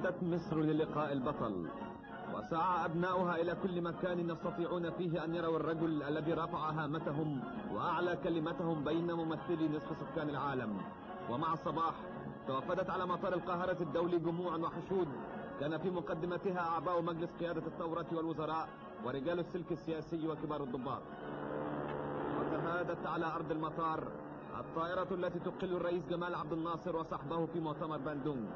استعدت مصر للقاء البطل، وسعى أبناؤها إلى كل مكان يستطيعون فيه أن يروا الرجل الذي رفع هامتهم وأعلى كلمتهم بين ممثلي نصف سكان العالم. ومع الصباح توافدت على مطار القاهرة الدولي جموع وحشود كان في مقدمتها أعضاء مجلس قيادة الثورة والوزراء ورجال السلك السياسي وكبار الضباط. وتهادت على أرض المطار الطائرة التي تقل الرئيس جمال عبد الناصر وصحبه في مؤتمر باندونج،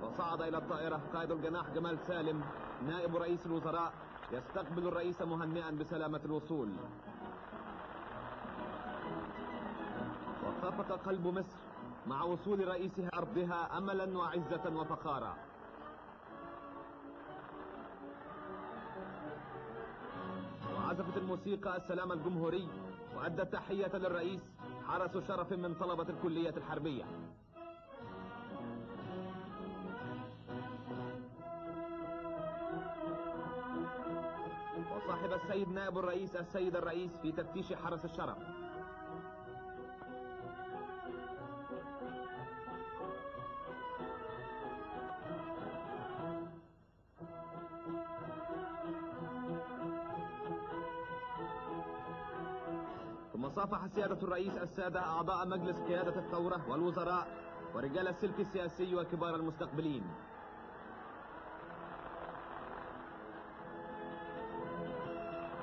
وصعد إلى الطائرة قائد الجناح جمال سالم نائب رئيس الوزراء يستقبل الرئيس مهنئا بسلامة الوصول. وخفق قلب مصر مع وصول رئيسها أرضها أملا وعزة وفخارا. وعزفت الموسيقى السلام الجمهوري وأدت تحية للرئيس حرس شرف من طلبة الكلية الحربية. وصاحب السيد نائب الرئيس السيد الرئيس في تفتيش حرس الشرف. ثم صافح سيادة الرئيس السادة أعضاء مجلس قيادة الثورة والوزراء ورجال السلك السياسي وكبار المستقبلين.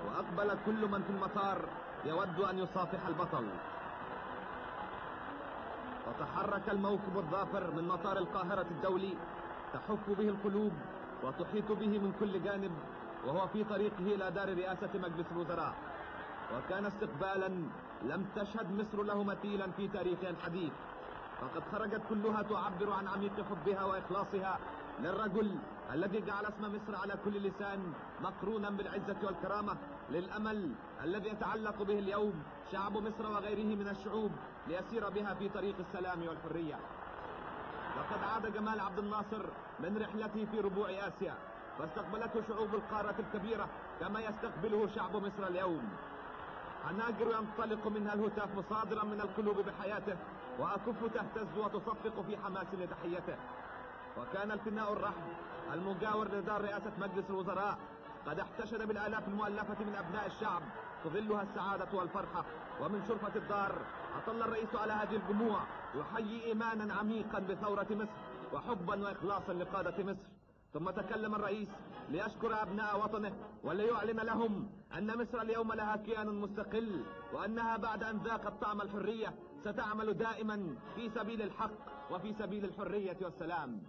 وأقبل كل من في المطار يود أن يصافح البطل. وتحرك الموكب الظافر من مطار القاهرة الدولي تحف به القلوب وتحيط به من كل جانب وهو في طريقه إلى دار رئاسة مجلس الوزراء. وكان استقبالا لم تشهد مصر له مثيلا في تاريخها الحديث، فقد خرجت كلها تعبر عن عميق حبها وإخلاصها للرجل الذي جعل اسم مصر على كل لسان مقرونا بالعزة والكرامة، للأمل الذي يتعلق به اليوم شعب مصر وغيره من الشعوب ليسير بها في طريق السلام والحرية. لقد عاد جمال عبد الناصر من رحلته في ربوع آسيا، فاستقبلته شعوب القارة الكبيرة كما يستقبله شعب مصر اليوم. حناجر ينطلق منها الهتاف مصادرا من القلوب بحياته، وأكف تهتز وتصفق في حماس لتحيته. وكان الفناء الرحب المجاور لدار رئاسة مجلس الوزراء قد احتشد بالآلاف المؤلفة من أبناء الشعب تظلها السعادة والفرحة. ومن شرفة الدار أطل الرئيس على هذه الجموع يحيي إيمانا عميقا بثورة مصر وحبا وإخلاصا لقادة مصر. ثم تكلم الرئيس ليشكر أبناء وطنه وليعلن لهم أن مصر اليوم لها كيان مستقل، وأنها بعد أن ذاقت طعم الحرية ستعمل دائما في سبيل الحق وفي سبيل الحرية والسلام.